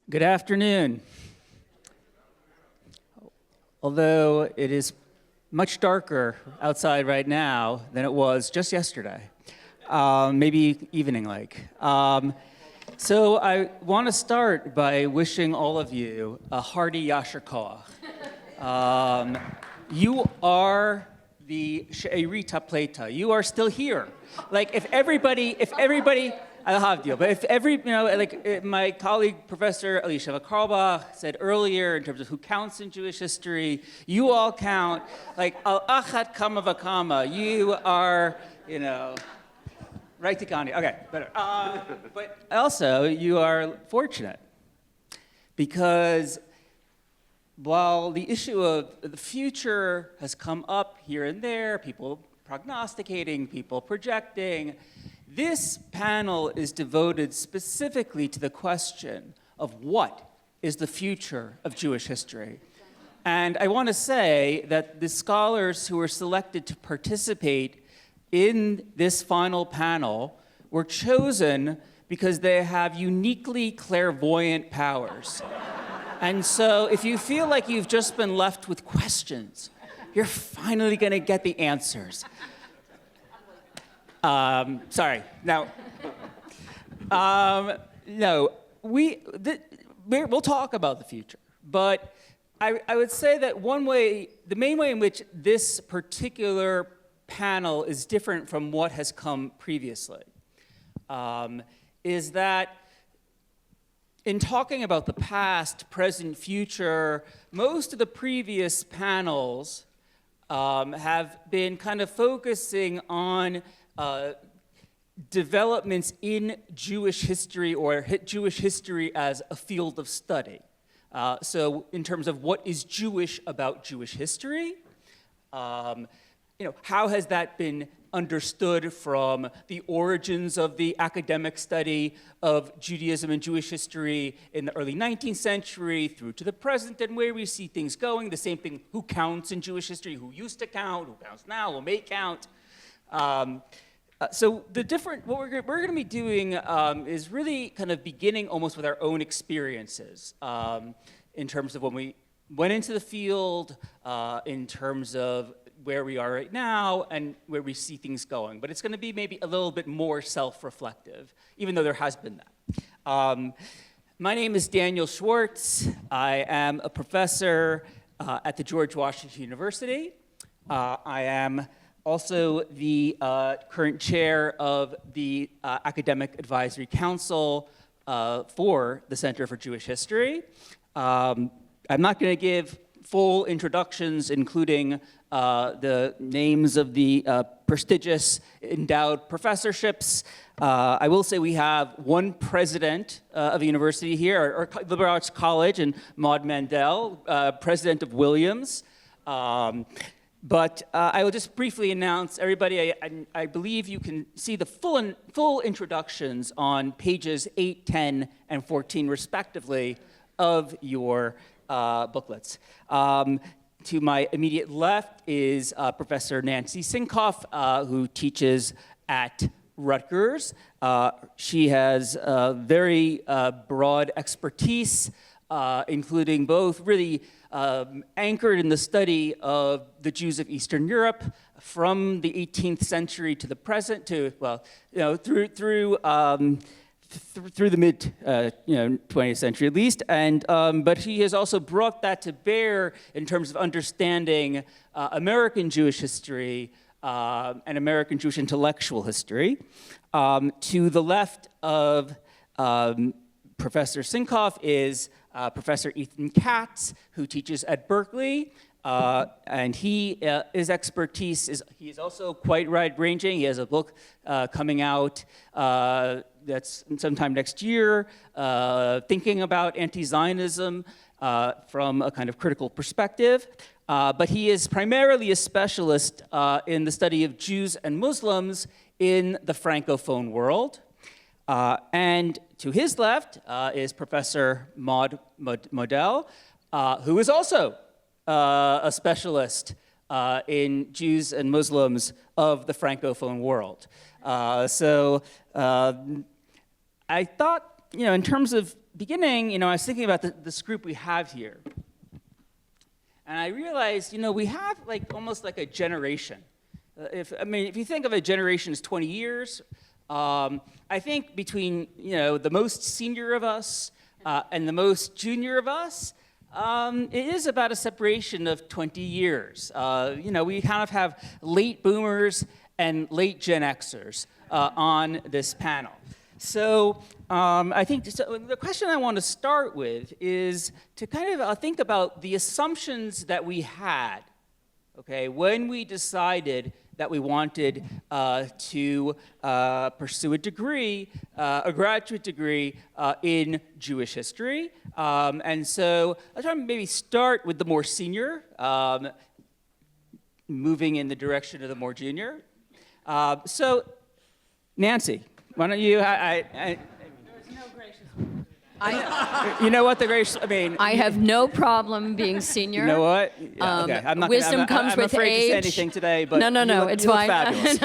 Good afternoon. Although it is much darker outside right now than it was just yesterday, maybe evening-like. So I want to start by wishing all of you a hearty Yasher Koach. You are the She'erita Pleta. You are still here. Like if everybody, I'll have deal. But if my colleague Professor Elisheva Karlbach said earlier, in terms of who counts in Jewish history, you all count. Like al achat kama v'kama. You are, right to Gandhi. Okay, better. But also, you are fortunate because while the issue of the future has come up here and there, people prognosticating, people projecting, this panel is devoted specifically to the question of what is the future of Jewish history. And I want to say that the scholars who were selected to participate in this final panel were chosen because they have uniquely clairvoyant powers. And so if you feel like you've just been left with questions, you're finally going to get the answers. Sorry. Now, no, we'll talk about the future. But I would say that the main way in which this particular panel is different from what has come previously is that in talking about the past, present, future, most of the previous panels have been kind of focusing on developments in Jewish history or Jewish history as a field of study. So in terms of what is Jewish about Jewish history, how has that been understood from the origins of the academic study of Judaism and Jewish history in the early 19th century through to the present and where we see things going. The same thing, who counts in Jewish history, who used to count, who counts now, who may count. So what we're going to be doing is really kind of beginning almost with our own experiences in terms of when we went into the field, in terms of where we are right now and where we see things going. But it's going to be maybe a little bit more self-reflective, even though there has been that. My name is Daniel Schwartz. I am a professor at the George Washington University. I am also the current chair of the Academic Advisory Council for the Center for Jewish History. I'm not going to give full introductions, including the names of the prestigious endowed professorships. I will say we have one president of a university here, or liberal arts college, and Maud Mandel, president of Williams. But I will just briefly announce, everybody, I believe you can see the full introductions on pages 8, 10, and 14, respectively, of your booklets. To my immediate left is Professor Nancy Sinkoff, who teaches at Rutgers. She has very broad expertise, including both really anchored in the study of the Jews of Eastern Europe from the 18th century to the present, through the mid 20th century at least, but he has also brought that to bear in terms of understanding American Jewish history and American Jewish intellectual history. To the left of Professor Sinkoff is Professor Ethan Katz, who teaches at Berkeley, and his expertise is also quite wide-ranging. He has a book coming out that's sometime next year, thinking about anti-Zionism from a kind of critical perspective. But he is primarily a specialist in the study of Jews and Muslims in the Francophone world. And to his left is Professor Maud Mandel, who is also a specialist in Jews and Muslims of the Francophone world. So I thought in terms of beginning, I was thinking about this group we have here. And I realized, we have almost like a generation. If you think of a generation as 20 years, I think between, the most senior of us and the most junior of us, it is about a separation of 20 years. We kind of have late boomers and late Gen Xers on this panel. So I think the question I want to start with is to kind of think about the assumptions that we had, okay, when we decided that we wanted to pursue a degree, a graduate degree in Jewish history. And so I'll try to maybe start with the more senior, moving in the direction of the more junior. So, Nancy, why don't you, There's no gracious. you know what the gracious, I have no problem being senior. You know what? Yeah, okay. I'm not wisdom gonna, comes I'm with afraid age. to say anything today, but No, you it's look fine. fabulous.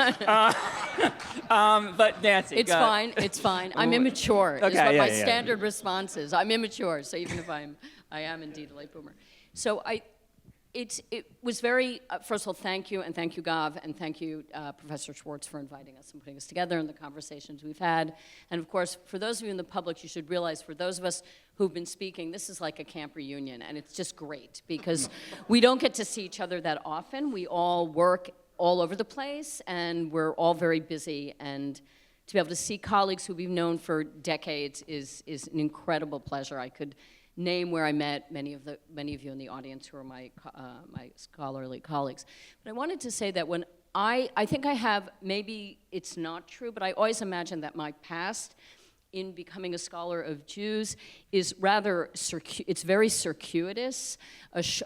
But Nancy, It's fine. It's fine. I'm immature. Okay, is what my yeah. standard response is. I'm immature. So even if I am indeed a late boomer. So it was very, first of all, thank you, and thank you, Gav, and thank you, Professor Schwartz, for inviting us and putting us together and the conversations we've had. And of course, for those of you in the public, you should realize, for those of us who've been speaking, this is like a camp reunion, and it's just great, because we don't get to see each other that often. We all work all over the place, and we're all very busy, and to be able to see colleagues who we've known for decades is an incredible pleasure. I could name where I met many of you in the audience who are my scholarly colleagues. But I wanted to say that when I think I have, maybe it's not true, but I always imagine that my past in becoming a scholar of Jews is rather, it's very circuitous.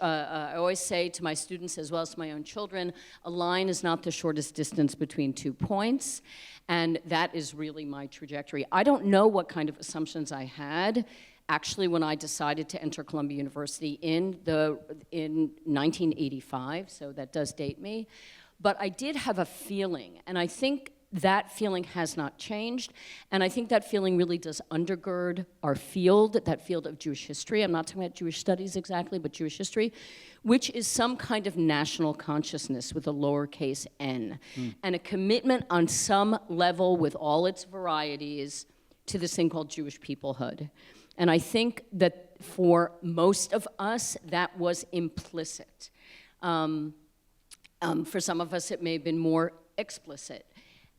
I always say to my students as well as to my own children, a line is not the shortest distance between 2 points, and that is really my trajectory. I don't know what kind of assumptions I had actually when I decided to enter Columbia University in 1985, so that does date me. But I did have a feeling, and I think that feeling has not changed, and I think that feeling really does undergird our field, that field of Jewish history. I'm not talking about Jewish studies exactly, but Jewish history, which is some kind of national consciousness with a lowercase n, and a commitment on some level with all its varieties to this thing called Jewish peoplehood. And I think that for most of us, that was implicit. For some of us, it may have been more explicit.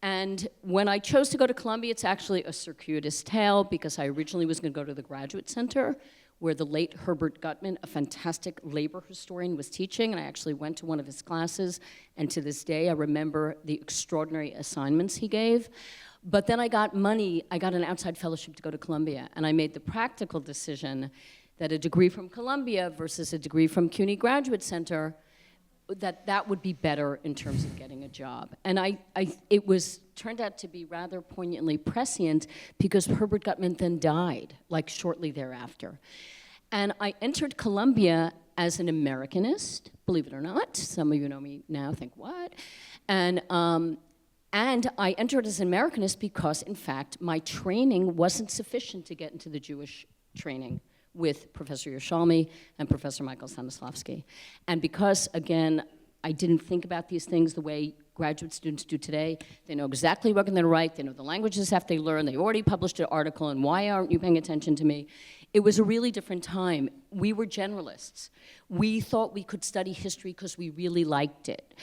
And when I chose to go to Columbia, it's actually a circuitous tale, because I originally was going to go to the Graduate Center, where the late Herbert Gutman, a fantastic labor historian, was teaching, and I actually went to one of his classes, and to this day, I remember the extraordinary assignments he gave. But then I got money, I got an outside fellowship to go to Columbia, and I made the practical decision that a degree from Columbia versus a degree from CUNY Graduate Center, that would be better in terms of getting a job. And it turned out to be rather poignantly prescient, because Herbert Gutman then died, shortly thereafter. And I entered Columbia as an Americanist, believe it or not. Some of you know me now, think, what? And I entered as an Americanist because, in fact, my training wasn't sufficient to get into the Jewish training with Professor Yerushalmi and Professor Michael Stanislavski. And because, again, I didn't think about these things the way graduate students do today. They know exactly what they're going to write. They know the languages have they learn. They already published an article, and why aren't you paying attention to me? It was a really different time. We were generalists. We thought we could study history because we really liked it.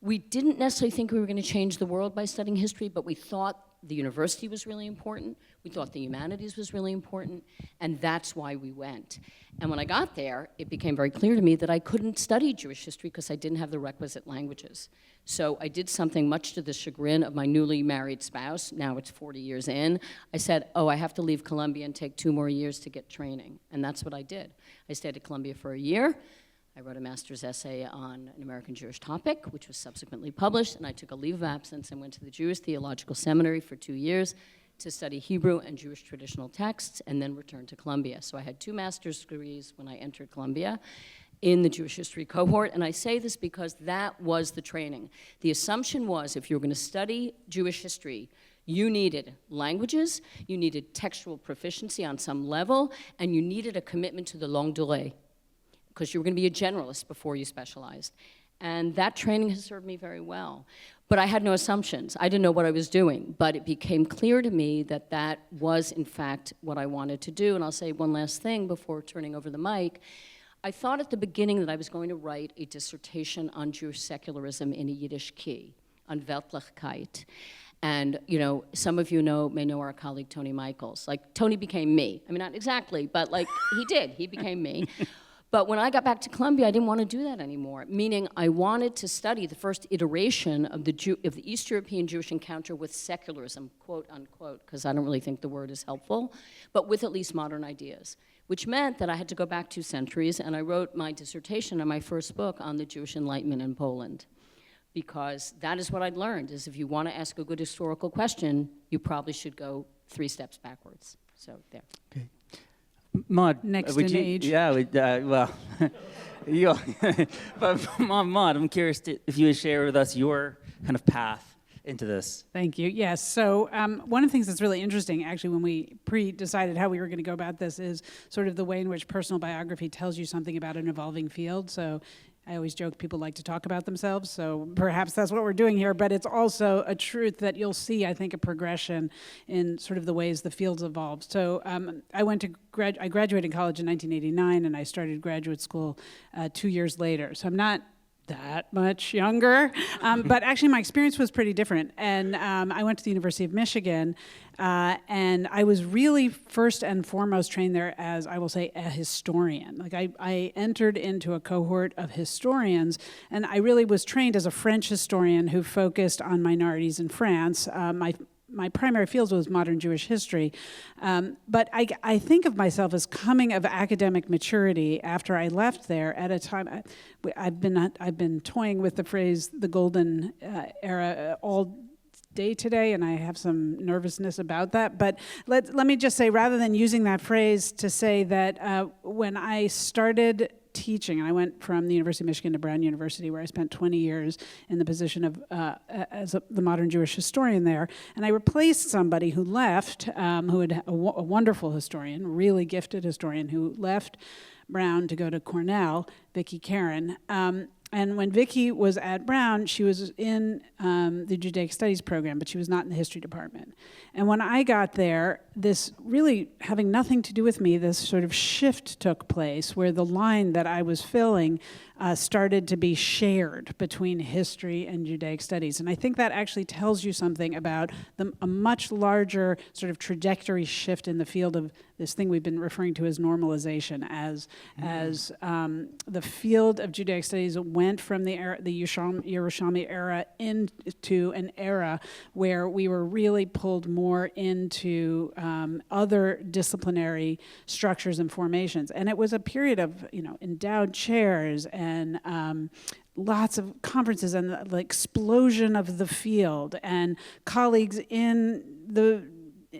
We didn't necessarily think we were going to change the world by studying history, but we thought the university was really important. We thought the humanities was really important, and that's why we went. And when I got there, it became very clear to me that I couldn't study Jewish history because I didn't have the requisite languages. So I did something much to the chagrin of my newly married spouse. Now it's 40 years in. I said, I have to leave Columbia and take 2 more years to get training. And that's what I did. I stayed at Columbia for a year. I wrote a master's essay on an American Jewish topic, which was subsequently published, and I took a leave of absence and went to the Jewish Theological Seminary for 2 years to study Hebrew and Jewish traditional texts, and then returned to Columbia. So I had 2 master's degrees when I entered Columbia in the Jewish history cohort, and I say this because that was the training. The assumption was, if you were going to study Jewish history, You needed languages, you needed textual proficiency on some level, and you needed a commitment to the longue durée, because you were going to be a generalist before you specialized. And that training has served me very well. But I had no assumptions. I didn't know what I was doing. But it became clear to me that that was, in fact, what I wanted to do. And I'll say one last thing before turning over the mic. I thought at the beginning that I was going to write a dissertation on Jewish secularism in a Yiddish key, on Weltlichkeit. And, you know, some of you may know our colleague Tony Michaels. Like, Tony became me. I mean, not exactly, but like, he did. He became me. But when I got back to Columbia, I didn't want to do that anymore, meaning I wanted to study the first iteration of the East European Jewish encounter with secularism, quote unquote, because I don't really think the word is helpful, but with at least modern ideas, which meant that I had to go back 2 centuries, and I wrote my dissertation on my first book on the Jewish Enlightenment in Poland, because that is what I'd learned, is if you want to ask a good historical question, you probably should go 3 steps backwards. So there. Okay. Maud, next in age. Yeah, well, but Maud, I'm curious if you would share with us your kind of path into this. Thank you. Yes. So one of the things that's really interesting, actually, when we decided how we were going to go about this, is sort of the way in which personal biography tells you something about an evolving field. So I always joke people like to talk about themselves, so perhaps that's what we're doing here, but it's also a truth that you'll see, I think, a progression in sort of the ways the field's evolved. So I graduated college in 1989, and I started graduate school 2 years later. So I'm not that much younger, but actually my experience was pretty different. And I went to the University of Michigan, and I was really first and foremost trained there as, I will say, a historian. Like I entered into a cohort of historians, and I really was trained as a French historian who focused on minorities in France. My primary field was modern Jewish history, but I think of myself as coming of academic maturity after I left there at a time. I've been toying with the phrase "the golden era" all day today, and I have some nervousness about that. But let me just say, rather than using that phrase, to say that when I started teaching, and I went from the University of Michigan to Brown University, where I spent 20 years in the position of the modern Jewish historian there, and I replaced somebody who left, who had a wonderful historian, really gifted historian, who left Brown to go to Cornell, Vicki Karen. And when Vicki was at Brown, she was in the Judaic Studies program, but she was not in the history department. And when I got there, this really having nothing to do with me, this sort of shift took place where the line that I was filling started to be shared between history and Judaic studies. And I think that actually tells you something about a much larger sort of trajectory shift in the field of this thing we've been referring to as normalization, as the field of Judaic studies went from the Yerushalmi era into an era where we were really pulled more into other disciplinary structures and formations. And it was a period of, endowed chairs and lots of conferences and the explosion of the field and colleagues in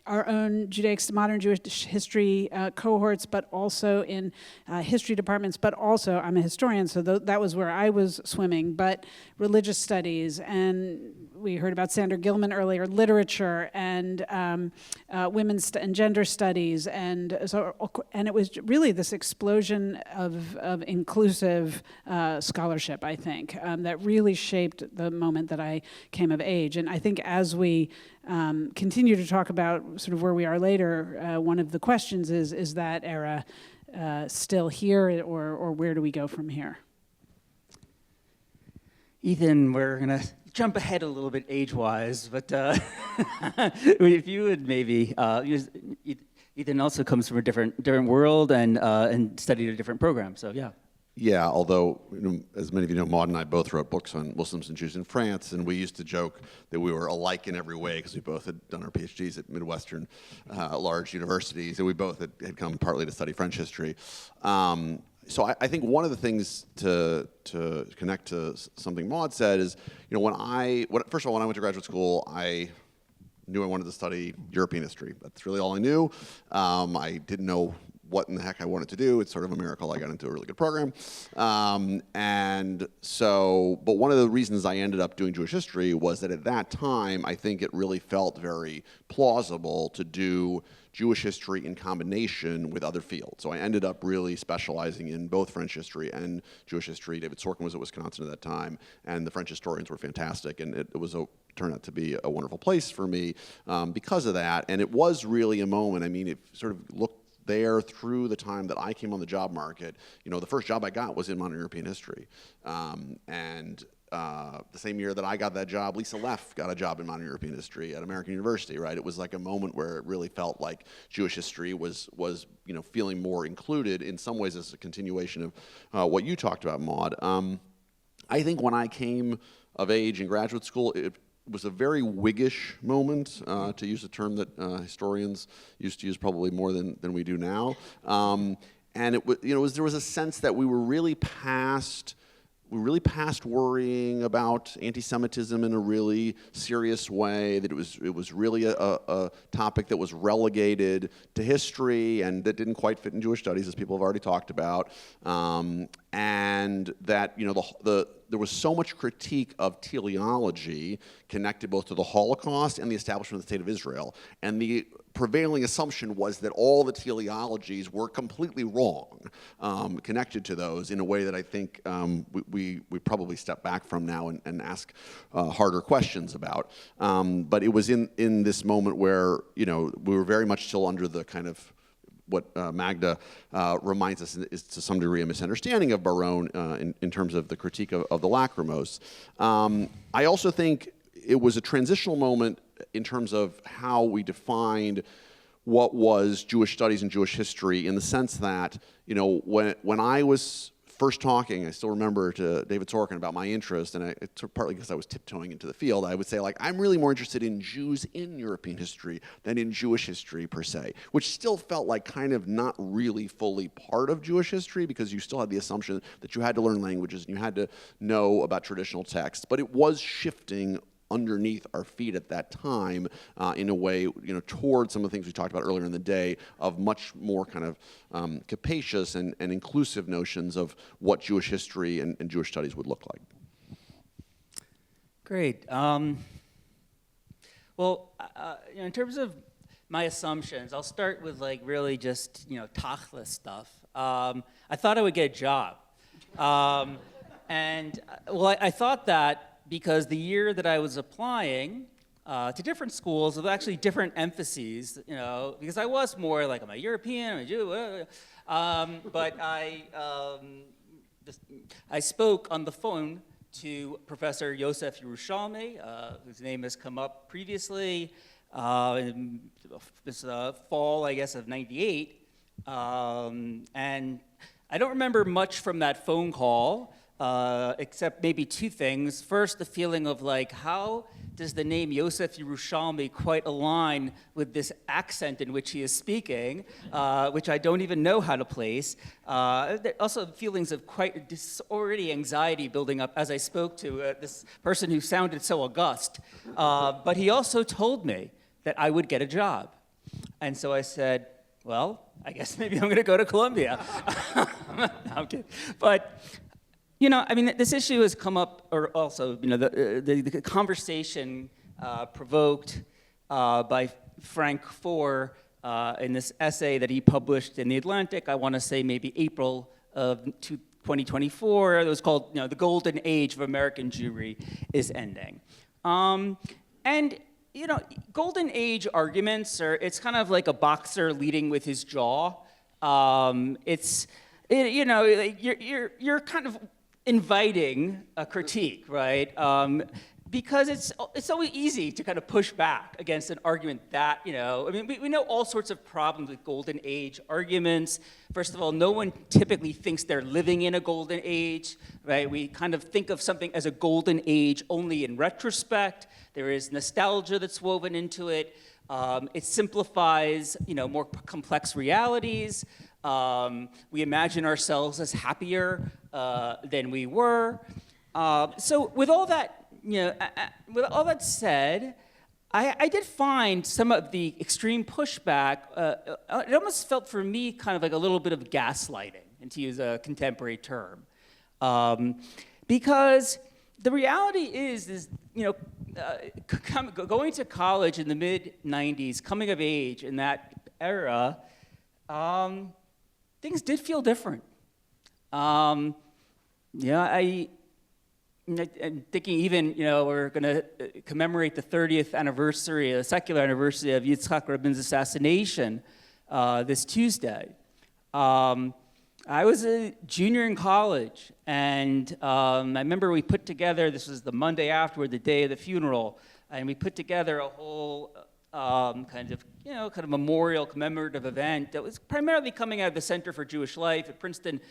our own modern Jewish history cohorts, but also in history departments, but also, I'm a historian, so that was where I was swimming, but religious studies, and we heard about Sander Gilman earlier, literature, and women's and gender studies, and it was really this explosion of inclusive scholarship, I think, that really shaped the moment that I came of age. And I think as we continue to talk about sort of where we are later, one of the questions is that era still here, or where do we go from here? Ethan, we're going to jump ahead a little bit age-wise, but if you would maybe, Ethan also comes from a different world and studied a different program, so yeah. Yeah, although, as many of you know, Maud and I both wrote books on Muslims and Jews in France, and we used to joke that we were alike in every way because we both had done our PhDs at Midwestern large universities, and we both had come partly to study French history. So I think one of the things to connect to something Maud said is, first of all, when I went to graduate school, I knew I wanted to study European history. That's really all I knew. I didn't know what in the heck I wanted to do. It's sort of a miracle I got into a really good program. And so, but one of the reasons I ended up doing Jewish history was that at that time, I think it really felt very plausible to do Jewish history in combination with other fields. So I ended up really specializing in both French history and Jewish history. David Sorkin was at Wisconsin at that time, and the French historians were fantastic, and it turned out to be a wonderful place for me because of that. And it was really a moment. I mean, it sort of looked there through the time that I came on the job market. You know, the first job I got was in modern European history. The same year that I got that job, Lisa Leff got a job in modern European history at American University, right? It was like a moment where it really felt like Jewish history was you know, feeling more included in some ways as a continuation of what you talked about, Maud. I think when I came of age in graduate school, it was a very Whiggish moment, to use a term that historians used to use probably more than we do now. And it was, you know, there was a sense that we were really past worrying about anti-Semitism in a really serious way, that it was really a topic that was relegated to history and that didn't quite fit in Jewish studies, as people have already talked about, and that, you know, there was so much critique of teleology connected both to the Holocaust and the establishment of the State of Israel, and the prevailing assumption was that all the teleologies were completely wrong, connected to those in a way that I think we probably step back from now and ask harder questions about. But it was in this moment where, you know, we were very much still under the kind of what Magda reminds us is to some degree a misunderstanding of Baron in terms of the critique of the lachrymose. I also think it was a transitional moment in terms of how we defined what was Jewish studies and Jewish history, in the sense that, you know, when I was first talking, I still remember, to David Sorkin about my interest, and it took partly because I was tiptoeing into the field, I would say, like, I'm really more interested in Jews in European history than in Jewish history per se, which still felt like kind of not really fully part of Jewish history, because you still had the assumption that you had to learn languages and you had to know about traditional texts, but it was shifting underneath our feet at that time in a way, you know, towards some of the things we talked about earlier in the day, of much more kind of capacious and inclusive notions of what Jewish history and Jewish studies would look like. Great. Well, you know, in terms of my assumptions, I'll start with like really just, you know, tachlis stuff. I thought I would get a job. And well, I thought that because the year that I was applying to different schools with actually different emphases, you know, because I was more like, I'm a European, I'm a Jew, but I spoke on the phone to Professor Yosef Yerushalmi, whose name has come up previously, in this fall, I guess, of '98, and I don't remember much from that phone call, except maybe two things. First, the feeling of like, how does the name Yosef Yerushalmi quite align with this accent in which he is speaking, which I don't even know how to place. Also feelings of quite already anxiety building up as I spoke to this person who sounded so august. But he also told me that I would get a job. And so I said, well, I guess maybe I'm going to go to Columbia. No, I'm kidding. But you know, I mean, this issue has come up, or also, you know, the conversation provoked by Frank Foer in this essay that he published in The Atlantic, I want to say maybe April of 2024. It was called, you know, The Golden Age of American Jewry is Ending. And, you know, golden age arguments it's kind of like a boxer leading with his jaw. You know, you're kind of inviting a critique, right? Because it's always easy to kind of push back against an argument that, you know, I mean, we know all sorts of problems with golden age arguments. First of all, no one typically thinks they're living in a golden age, right? We kind of think of something as a golden age only in retrospect. There is nostalgia that's woven into it. It simplifies, you know, more complex realities. We imagine ourselves as happier than we were. So with all that, you know, with all that said, I did find some of the extreme pushback, it almost felt for me kind of like a little bit of gaslighting, and to use a contemporary term. Because the reality is going to college in the mid-90s, coming of age in that era, things did feel different. I'm thinking even, we're going to commemorate the 30th anniversary, the secular anniversary of Yitzhak Rabin's assassination this Tuesday. I was a junior in college, and I remember we put together, this was the Monday afterward, the day of the funeral, and we put together a whole kind of memorial commemorative event that was primarily coming out of the Center for Jewish Life at Princeton.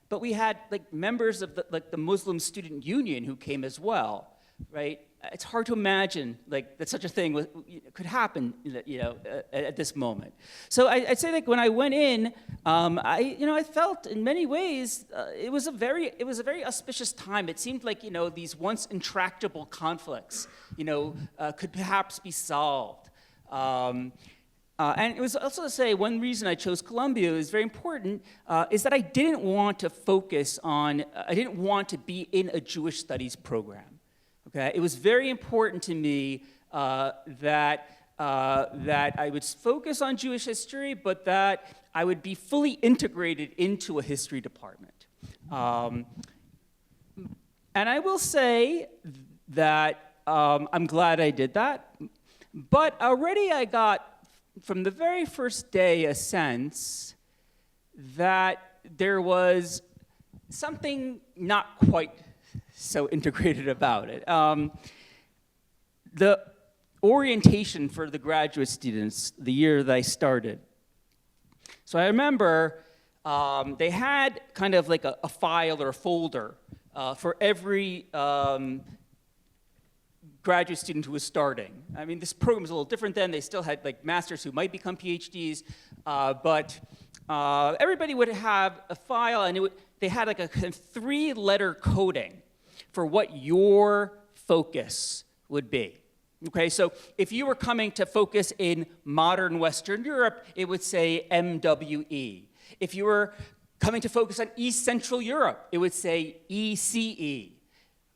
But we had members of the Muslim Student Union who came as well, right? It's hard to imagine that such a thing could happen, at this moment. So I'd say when I went in, I felt in many ways it was a very auspicious time. It seemed like these once intractable conflicts, could perhaps be solved. And it was also to say one reason I chose Columbia is very important, is that I didn't want to be in a Jewish studies program. Okay, it was very important to me that I would focus on Jewish history, but that I would be fully integrated into a history department. And I will say that I'm glad I did that, but already I got, from the very first day, a sense that there was something not quite so integrated about it. The orientation for the graduate students the year that I started. So I remember they had kind of like a file or a folder for every graduate student who was starting. I mean, this program was a little different then. They still had masters who might become PhDs, but everybody would have a file, and they had a kind of 3-letter coding for what your focus would be. Okay, so if you were coming to focus in modern Western Europe, it would say MWE. If you were coming to focus on East Central Europe, it would say ECE.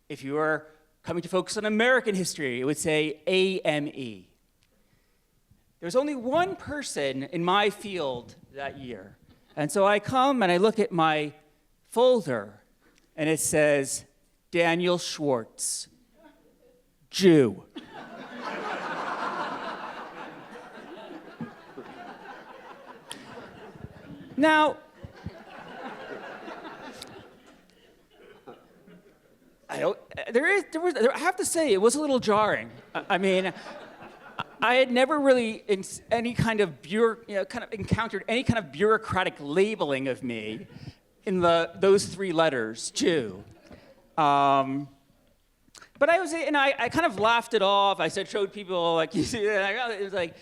If you were coming to focus on American history, it would say AME. There was only one person in my field that year. And so I come and I look at my folder, and it says, Daniel Schwartz, Jew. Now, I have to say, it was a little jarring. I mean, I had never really encountered any kind of bureaucratic labeling of me in those 3 letters, Jew. But I kind of laughed it off. I showed people, you see, it was there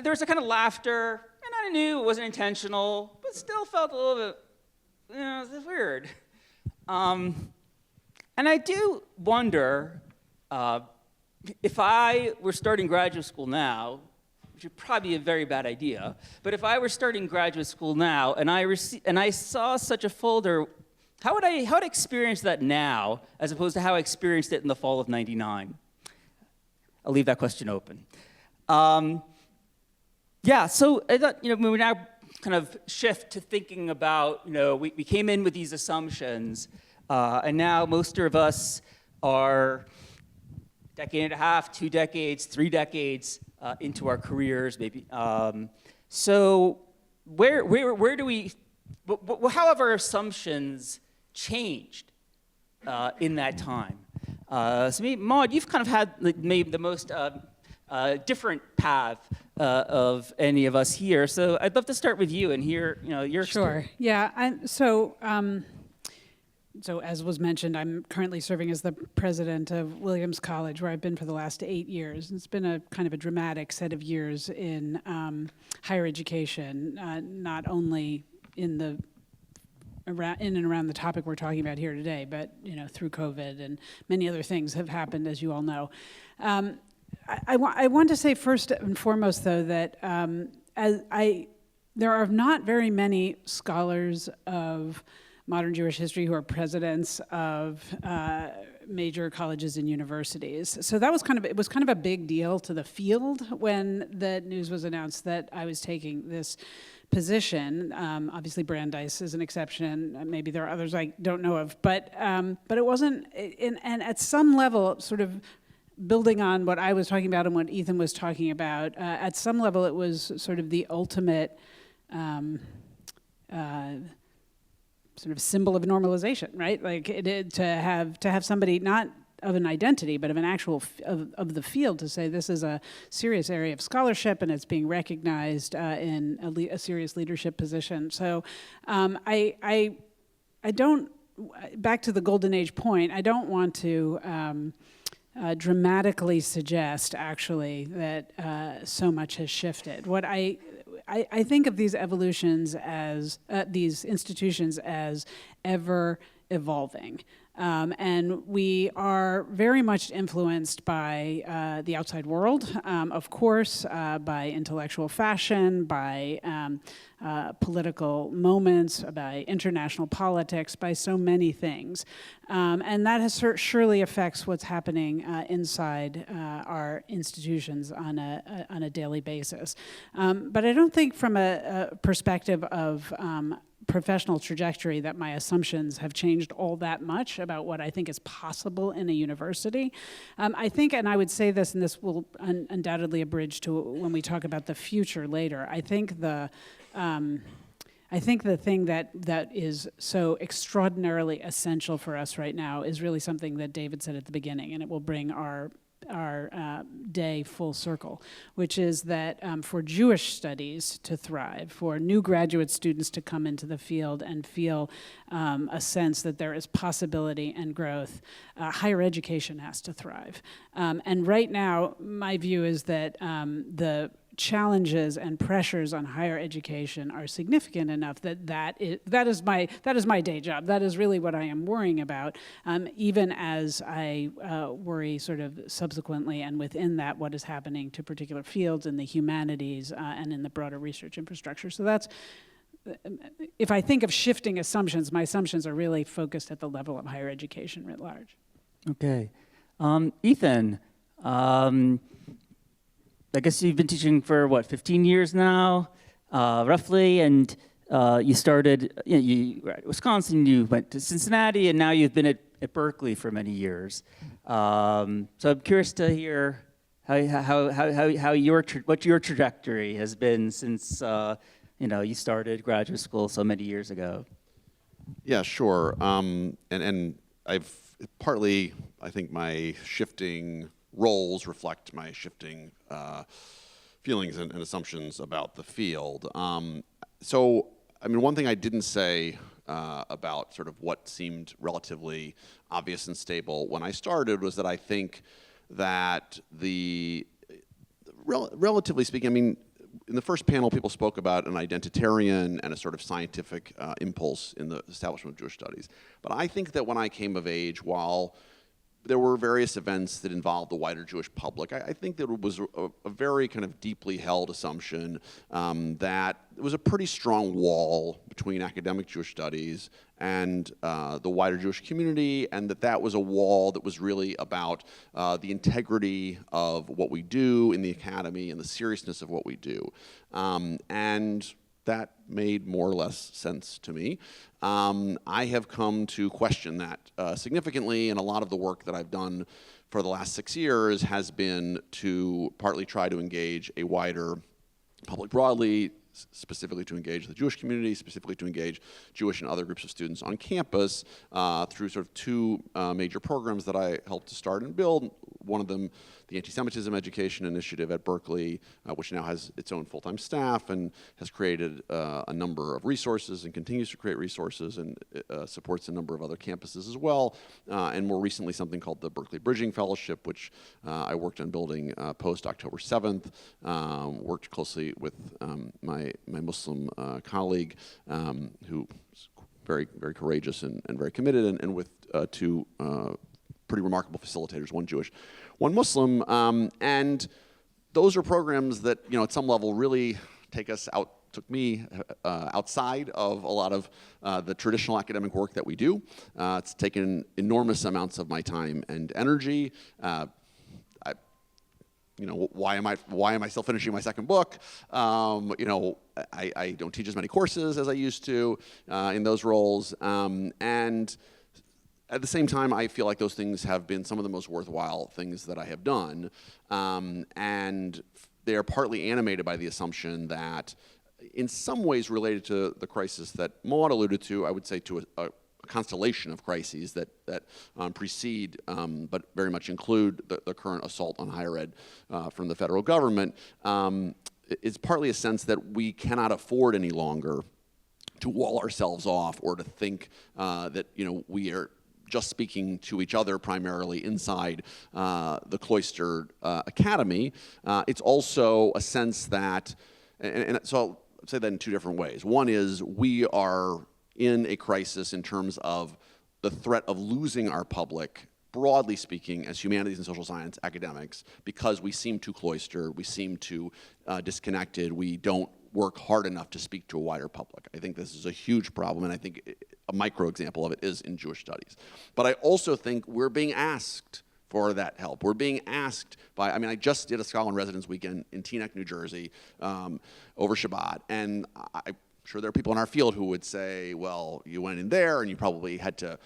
was a kind of laughter, and I knew it wasn't intentional, but still felt a little bit, this is weird. And I do wonder if I were starting graduate school now, which would probably be a very bad idea, but if I were starting graduate school now and I saw such a folder, how would I experience that now as opposed to how I experienced it in the fall of '99? I'll leave that question open. So I thought, we now kind of shift to thinking about, we came in with these assumptions, and now most of us are a decade and a half, 2 decades, 3 decades into our careers, maybe. So where do we, how have our assumptions changed in that time? So maybe, Maud, you've kind of had maybe the most different path of any of us here. So I'd love to start with you and hear, your Sure. story. Yeah. So as was mentioned, I'm currently serving as the president of Williams College, where I've been for the last 8 years. It's been a kind of a dramatic set of years in higher education, not only in and around the topic we're talking about here today, but through COVID and many other things have happened, as you all know. I want to say first and foremost, though, that there are not very many scholars of modern Jewish history who are presidents of major colleges and universities. So that was it was kind of a big deal to the field when the news was announced that I was taking this position. Obviously, Brandeis is an exception. Maybe there are others I don't know of, but it wasn't. And at some level, sort of building on what I was talking about and what Ethan was talking about, at some level, it was sort of the ultimate sort of symbol of normalization, right? Like to have somebody not of an identity, but of an actual of the field to say this is a serious area of scholarship and it's being recognized in a serious leadership position. So I don't, back to the golden age point, I don't want to dramatically suggest actually that so much has shifted. What I think of these evolutions as, these institutions as ever evolving. And we are very much influenced by the outside world, of course, by intellectual fashion, by political moments, by international politics, by so many things. And that has surely affects what's happening inside our institutions on a daily basis. But I don't think from a perspective of professional trajectory that my assumptions have changed all that much about what I think is possible in a university. I think, and I would say this, and this will undoubtedly abridge to when we talk about the future later, I think the thing that is so extraordinarily essential for us right now is really something that David said at the beginning, and it will bring our day full circle, which is that for Jewish studies to thrive, for new graduate students to come into the field and feel a sense that there is possibility and growth, higher education has to thrive. And right now, my view is that the challenges and pressures on higher education are significant enough that is my day job. That is really what I am worrying about, even as I worry sort of subsequently and within that what is happening to particular fields in the humanities and in the broader research infrastructure. So that's, if I think of shifting assumptions, my assumptions are really focused at the level of higher education writ large. Okay. Ethan, I guess you've been teaching for, 15 years now, roughly, and you started, you were at Wisconsin, you went to Cincinnati, and now you've been at Berkeley for many years. So I'm curious to hear what your trajectory has been since, you started graduate school so many years ago. Yeah, sure. And I've partly, I think, my shifting roles reflect my shifting feelings and assumptions about the field. So, I mean, one thing I didn't say about sort of what seemed relatively obvious and stable when I started was that I think that relatively speaking, I mean, in the first panel, people spoke about an identitarian and a sort of scientific impulse in the establishment of Jewish studies. But I think that when I came of age, while there were various events that involved the wider Jewish public, I think that it was a very kind of deeply held assumption that there was a pretty strong wall between academic Jewish studies and the wider Jewish community, and that was a wall that was really about the integrity of what we do in the academy and the seriousness of what we do. And that made more or less sense to me. I have come to question that significantly, and a lot of the work that I've done for the last 6 years has been to partly try to engage a wider public broadly, specifically to engage the Jewish community, specifically to engage Jewish and other groups of students on campus through sort of two major programs that I helped to start and build. One of them, the Anti-Semitism Education Initiative at Berkeley, which now has its own full-time staff and has created a number of resources and continues to create resources and supports a number of other campuses as well. And more recently, something called the Berkeley Bridging Fellowship, which I worked on building post-October 7th, worked closely with my Muslim colleague, who is very, very courageous and very committed, and with two pretty remarkable facilitators, one Jewish, one Muslim, and those are programs that, at some level really took me outside of a lot of the traditional academic work that we do. It's taken enormous amounts of my time and energy. Why am I still finishing my second book? I don't teach as many courses as I used to in those roles, and at the same time, I feel like those things have been some of the most worthwhile things that I have done, and they are partly animated by the assumption that, in some ways related to the crisis that Maud alluded to, I would say to a constellation of crises that precede but very much include the current assault on higher ed from the federal government, is partly a sense that we cannot afford any longer to wall ourselves off or to think that we are just speaking to each other primarily inside the cloistered academy. It's also a sense that, and so I'll say that in two different ways. One is we are in a crisis in terms of the threat of losing our public, broadly speaking, as humanities and social science academics, because we seem too cloistered, we seem too disconnected, we don't work hard enough to speak to a wider public. I think this is a huge problem, and I think a micro example of it is in Jewish studies. But I also think we're being asked for that help. We're being asked by, I just did a scholar in residence weekend in Teaneck, New Jersey, over Shabbat, and I'm sure there are people in our field who would say, well, you went in there and you probably had to,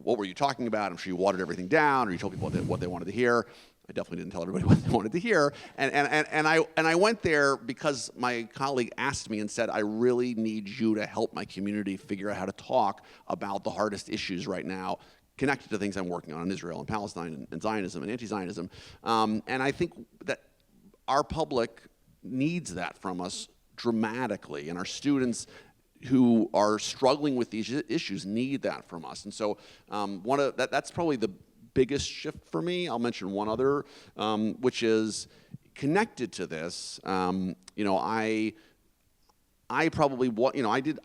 what were you talking about? I'm sure you watered everything down, or you told people what they wanted to hear. I definitely didn't tell everybody what they wanted to hear. And I went there because my colleague asked me and said, I really need you to help my community figure out how to talk about the hardest issues right now connected to things I'm working on in Israel and Palestine and Zionism and anti-Zionism. And I think that our public needs that from us dramatically, and our students who are struggling with these issues need that from us. And so that's probably the biggest shift for me. I'll mention one other, which is connected to this. I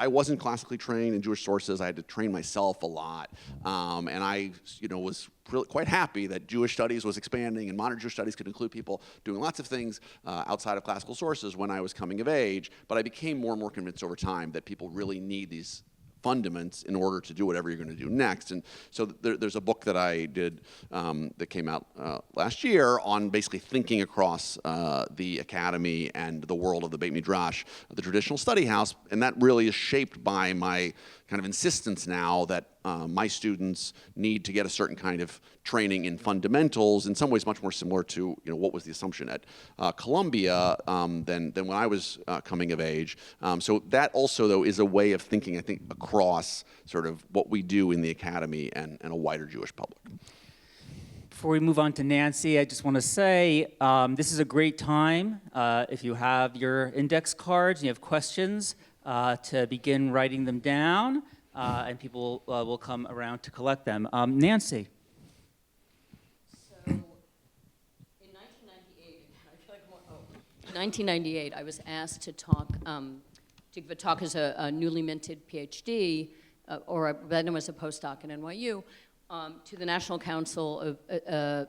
wasn't classically trained in Jewish sources. I had to train myself a lot, and I, was really quite happy that Jewish studies was expanding and modern Jewish studies could include people doing lots of things outside of classical sources when I was coming of age. But I became more and more convinced over time that people really need these fundaments in order to do whatever you're going to do next. And so there's a book that I did that came out last year on basically thinking across the academy and the world of the Beit Midrash, the traditional study house, and that really is shaped by my kind of insistence now that my students need to get a certain kind of training in fundamentals, in some ways much more similar to what was the assumption at Columbia than when I was coming of age. So that also, though, is a way of thinking, I think, across sort of what we do in the academy and a wider Jewish public. Before we move on to Nancy, I just want to say this is a great time, if you have your index cards and you have questions, to begin writing them down, and people will come around to collect them. Nancy. So, in 1998, I feel like in 1998, I was asked to give a talk as a newly minted PhD, or then as a postdoc at NYU, to the National Council of the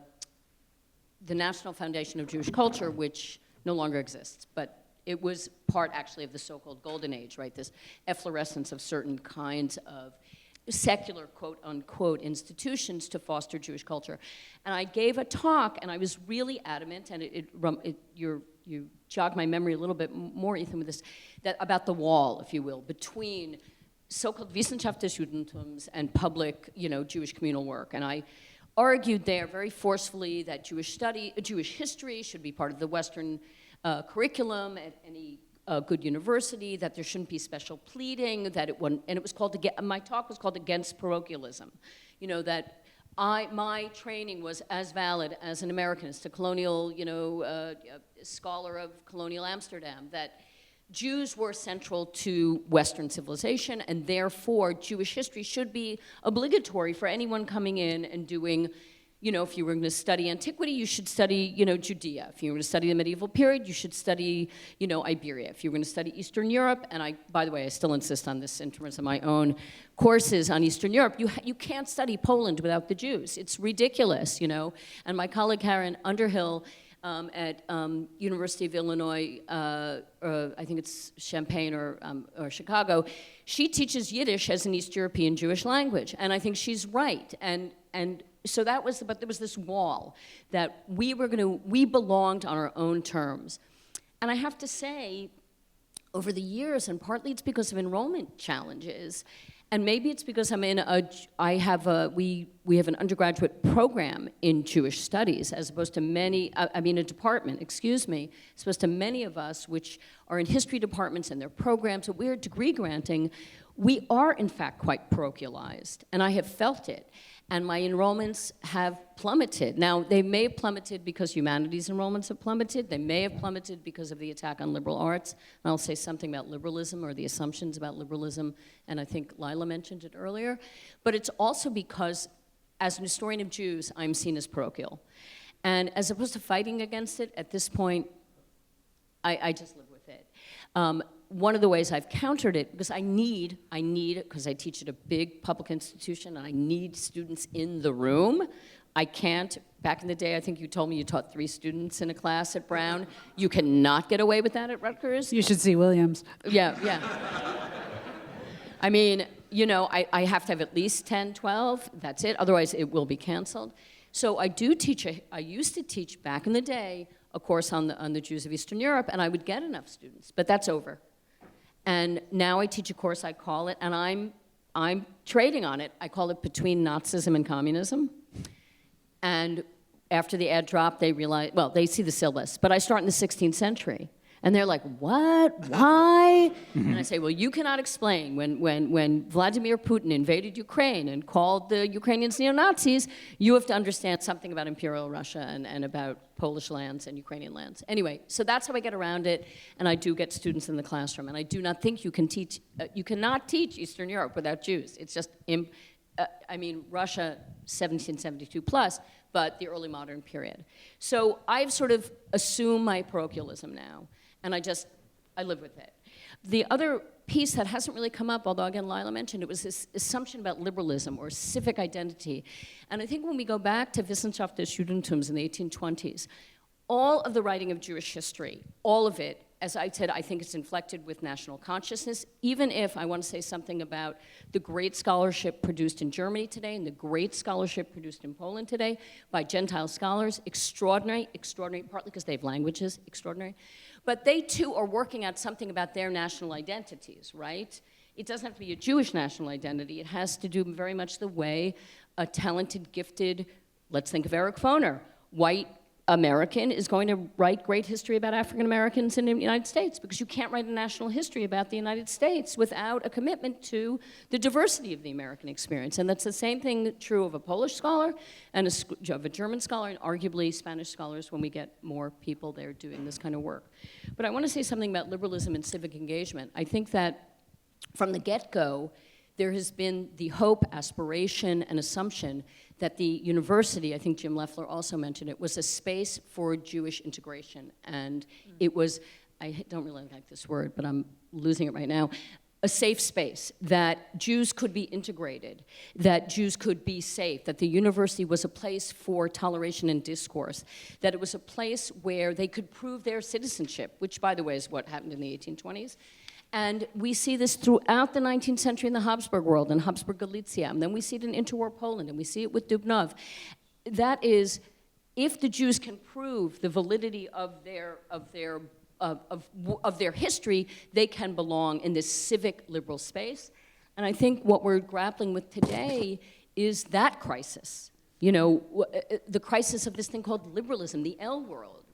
National Foundation of Jewish Culture, which no longer exists, but it was part actually of the so-called golden age, right? This efflorescence of certain kinds of secular, quote unquote, institutions to foster Jewish culture. And I gave a talk, and I was really adamant, and you jogged my memory a little bit more, Ethan, with this, that about the wall, if you will, between so-called Wissenschaft des Judentums and public, Jewish communal work. And I argued there very forcefully that Jewish history should be part of the Western curriculum at any good university, that there shouldn't be special pleading, that it wouldn't, and it was called, my talk was called Against Parochialism. That my training was as valid as an Americanist, a colonial, scholar of colonial Amsterdam, that Jews were central to Western civilization, and therefore Jewish history should be obligatory for anyone coming in and doing, you know, if you were going to study antiquity, you should study, you know, Judea. If you were going to study the medieval period, you should study, you know, Iberia. If you were going to study Eastern Europe, and by the way, I still insist on this in terms of my own courses on Eastern Europe, you can't study Poland without the Jews. It's ridiculous, you know. And my colleague Karen Underhill at University of Illinois, I think it's Champaign or Chicago, she teaches Yiddish as an East European Jewish language, and I think she's right. And so that was, but there was this wall that we belonged on our own terms. And I have to say, over the years, and partly it's because of enrollment challenges, and maybe it's because we have an undergraduate program in Jewish studies, as opposed to a department, excuse me, as opposed to many of us, which are in history departments and their programs, but we're degree granting, we are in fact quite parochialized, and I have felt it. And my enrollments have plummeted. Now, they may have plummeted because humanities enrollments have plummeted. They may have plummeted because of the attack on liberal arts. And I'll say something about liberalism or the assumptions about liberalism, and I think Lila mentioned it earlier. But it's also because, as an historian of Jews, I'm seen as parochial. And as opposed to fighting against it, at this point, I just live with it. One of the ways I've countered it, because I need, because I teach at a big public institution, and I need students in the room. I can't, back in the day, I think you told me you taught 3 students in a class at Brown. You cannot get away with that at Rutgers. You should see Williams. Yeah. I mean, you know, I have to have at least 10, 12, that's it, otherwise it will be canceled. So I used to teach, back in the day, a course on the Jews of Eastern Europe, and I would get enough students, but that's over. And now I teach a course, I call it, and I'm trading on it. I call it Between Nazism and Communism. And after the ad dropped, they realize, well, they see the syllabus, but I start in the 16th century. And they're like, what? Why? And I say, well, you cannot explain. When Vladimir Putin invaded Ukraine and called the Ukrainians neo-Nazis, you have to understand something about Imperial Russia and about Polish lands and Ukrainian lands. Anyway, so that's how I get around it, and I do get students in the classroom. And I do not think you cannot teach Eastern Europe without Jews. It's just, Russia, 1772 plus, but the early modern period. So I've sort of assumed my parochialism now. And I live with it. The other piece that hasn't really come up, although again Lila mentioned it, was this assumption about liberalism or civic identity. And I think when we go back to Wissenschaft des Judentums in the 1820s, all of the writing of Jewish history, all of it, as I said, I think it's inflected with national consciousness, even if I want to say something about the great scholarship produced in Germany today and the great scholarship produced in Poland today by Gentile scholars, extraordinary, partly because they have languages, extraordinary. But they too are working out something about their national identities, right? It doesn't have to be a Jewish national identity. It has to do very much the way a talented, gifted, let's think of Eric Foner, white American is going to write great history about African Americans in the United States, because you can't write a national history about the United States without a commitment to the diversity of the American experience. And that's the same thing true of a Polish scholar and of a German scholar, and arguably Spanish scholars when we get more people there doing this kind of work. But I want to say something about liberalism and civic engagement. I think that from the get-go, there has been the hope, aspiration, and assumption that the university, I think Jim Leffler also mentioned it, was a space for Jewish integration. And it was, I don't really like this word, but I'm losing it right now, a safe space, that Jews could be integrated, that Jews could be safe, that the university was a place for toleration and discourse, that it was a place where they could prove their citizenship, which, by the way, is what happened in the 1820s. And we see this throughout the 19th century in the Habsburg world, in Habsburg Galicia, and then we see it in interwar Poland, and we see it with Dubnov. That is, if the Jews can prove the validity of their history, they can belong in this civic liberal space. And I think what we're grappling with today is that crisis. You know, the crisis of this thing called liberalism, the L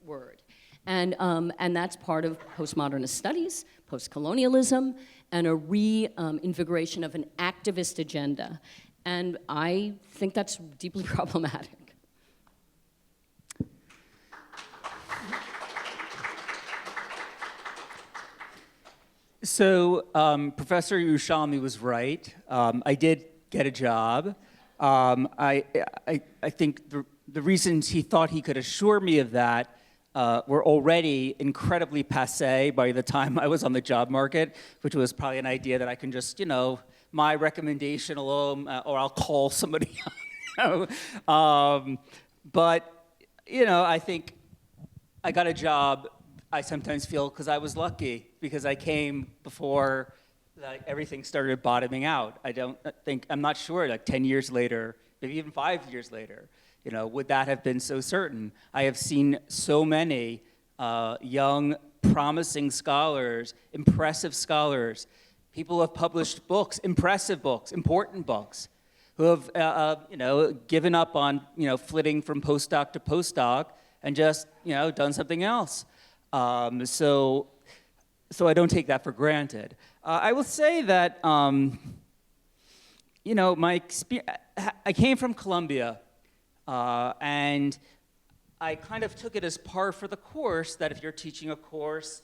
word. And that's part of postmodernist studies, post-colonialism, and a reinvigoration of an activist agenda. And I think that's deeply problematic. So Professor Yerushalmi was right. I did get a job. I think the reasons he thought he could assure me of that were already incredibly passé by the time I was on the job market, which was probably an idea that I can just, my recommendation alone, or I'll call somebody. But, I think I got a job, I sometimes feel, because I was lucky, because I came before everything started bottoming out. I'm not sure, like 10 years later, maybe even 5 years later, would that have been so certain? I have seen so many young, promising scholars, impressive scholars, people who have published books, impressive books, important books, who have, given up on, flitting from postdoc to postdoc and just, done something else. So I don't take that for granted. I will say that, my experience, I came from Columbia, and I kind of took it as par for the course that if you're teaching a course,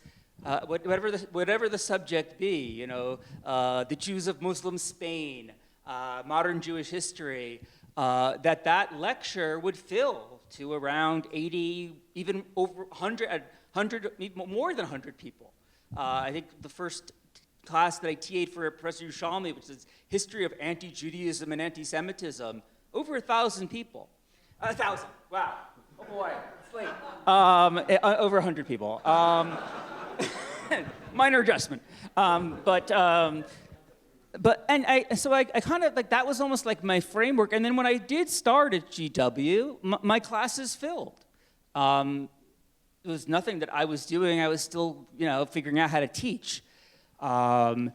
whatever the subject be, the Jews of Muslim Spain, modern Jewish history, that lecture would fill to around 80, even over 100, even more than 100 people. I think the first class that I TA'd for Professor Yerushalmi, which is History of Anti-Judaism and Antisemitism, over 1,000 people. 1,000, wow. Oh boy, it's late. Over 100 people. Minor adjustment. So I kind of, like, that was almost like my framework. And then when I did start at GW, my classes filled. It was nothing that I was doing. I was still, figuring out how to teach. I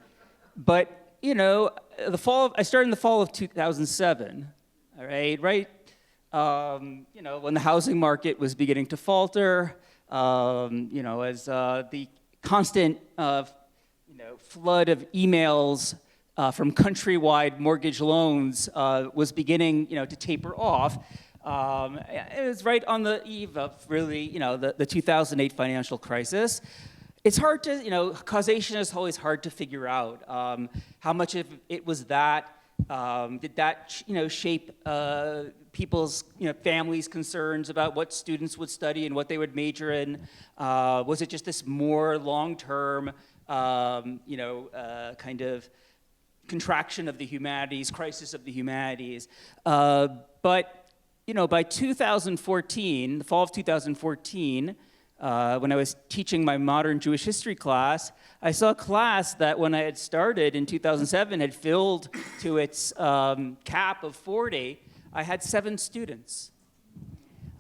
started in the fall of 2007, all right, when the housing market was beginning to falter, as the constant, flood of emails from countrywide mortgage loans was beginning, to taper off. It was right on the eve of really, the 2008 financial crisis. It's hard to, causation is always hard to figure out. How much of it was that? Did that, shape people's, families' concerns about what students would study and what they would major in? Was it just this more long-term, kind of contraction of the humanities, crisis of the humanities? But by 2014, the fall of 2014, when I was teaching my modern Jewish history class, I saw a class that when I had started in 2007 had filled to its cap of 40. I had 7 students.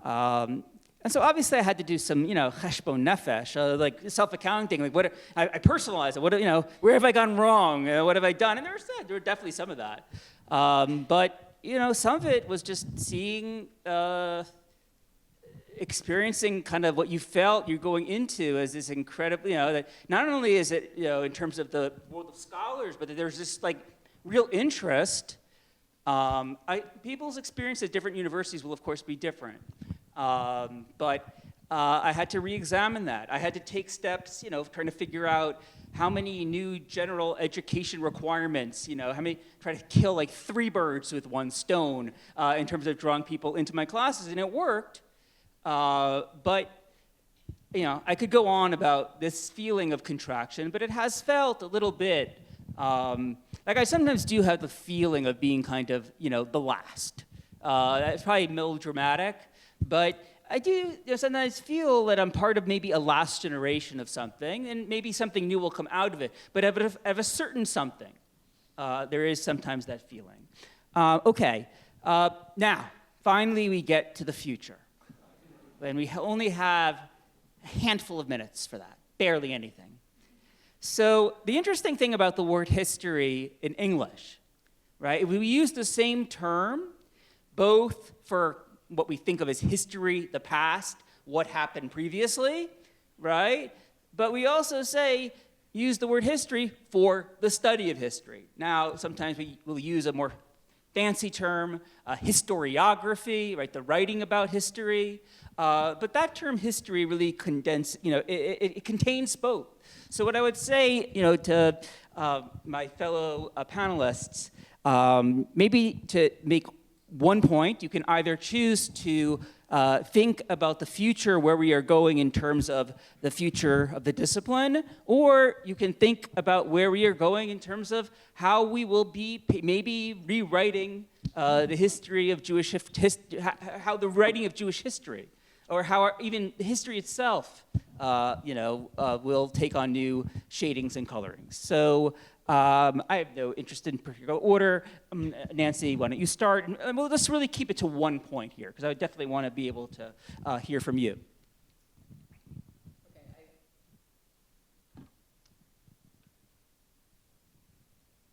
And so obviously I had to do some, cheshbon nefesh, like self-accounting, like what, I personalized it, what, where have I gone wrong, what have I done? And there were definitely some of that. But, some of it was just seeing, experiencing kind of what you felt you're going into as this incredibly, that not only is it, in terms of the world of scholars, but that there's this like real interest. People's experiences at different universities will of course be different. But I had to re-examine that. I had to take steps, trying to figure out how many new general education requirements, try to kill like 3 birds with 1 stone in terms of drawing people into my classes, and it worked. But I could go on about this feeling of contraction, but it has felt a little bit like I sometimes do have the feeling of being kind of, the last. That's probably melodramatic, but I do sometimes feel that I'm part of maybe a last generation of something, and maybe something new will come out of it. But of a certain something, there is sometimes that feeling. Okay, now, finally we get to the future. And we only have a handful of minutes for that, barely anything. So the interesting thing about the word history in English, right? We use the same term both for what we think of as history, the past, what happened previously, right? But we also use the word history for the study of history. Now, sometimes we will use a more fancy term, historiography, right? The writing about history. But that term history really it contains both. So what I would say, to my fellow panelists, maybe to make 1 point. You can either choose to think about the future, where we are going in terms of the future of the discipline, or you can think about where we are going in terms of how we will be maybe rewriting the history of how the writing of Jewish history, or how even history itself, will take on new shadings and colorings. So I have no interest in particular order. Nancy, why don't you start? And we'll just really keep it to 1 point here, because I definitely want to be able to hear from you.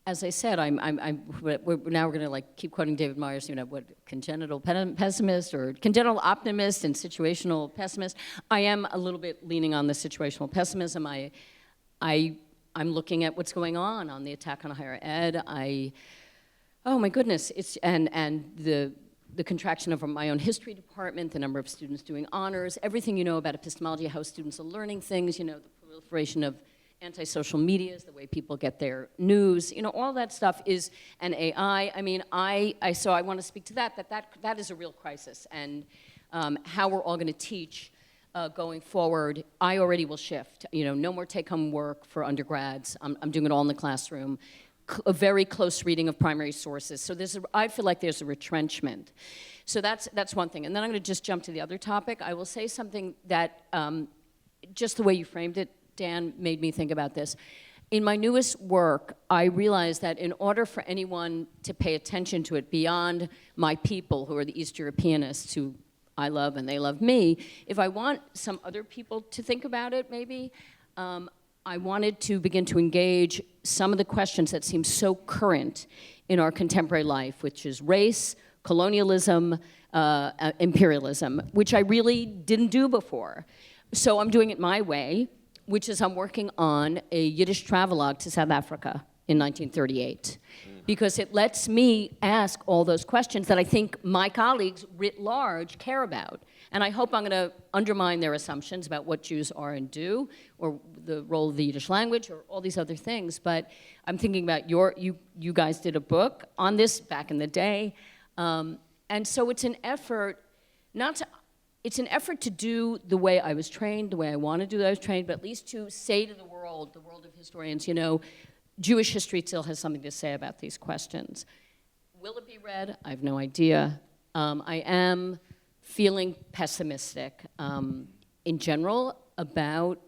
As I said, we're going to like keep quoting David Myers, congenital pessimist or congenital optimist and situational pessimist. I am a little bit leaning on the situational pessimism. I'm looking at what's going on the attack on higher ed. Oh my goodness, and the contraction of my own history department, the number of students doing honors, everything you know about epistemology, how students are learning things, the proliferation of anti-social medias, the way people get their news, all that stuff is an AI. I mean, so I want to speak to that is a real crisis, and how we're all going to teach going forward. I already will shift. No more take-home work for undergrads. I'm doing it all in the classroom. A very close reading of primary sources. So I feel like there's a retrenchment. So that's one thing. And then I'm going to just jump to the other topic. I will say something that just the way you framed it, Dan, made me think about this. In my newest work, I realized that in order for anyone to pay attention to it beyond my people, who are the East Europeanists, who I love and they love me, if I want some other people to think about it, maybe, I wanted to begin to engage some of the questions that seem so current in our contemporary life, which is race, colonialism, imperialism, which I really didn't do before. So I'm doing it my way, which is I'm working on a Yiddish travelogue to South Africa in 1938. Because it lets me ask all those questions that I think my colleagues writ large care about. And I hope I'm going to undermine their assumptions about what Jews are and do, or the role of the Yiddish language, or all these other things. But I'm thinking about you guys did a book on this back in the day. And so it's an effort, it's an effort to do the way I was trained, the way I want to do that I was trained, but at least to say to the world of historians, Jewish history still has something to say about these questions. Will it be read? I have no idea. I am feeling pessimistic in general about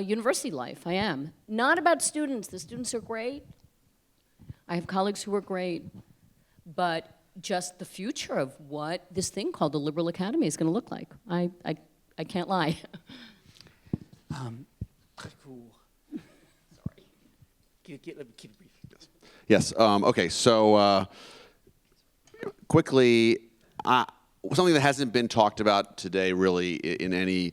university life. I am. Not about students. The students are great. I have colleagues who are great. But just the future of what this thing called the liberal academy is going to look like. I can't lie. Cool. Let me keep it brief. Yes. Okay. So quickly, something that hasn't been talked about today, really, in any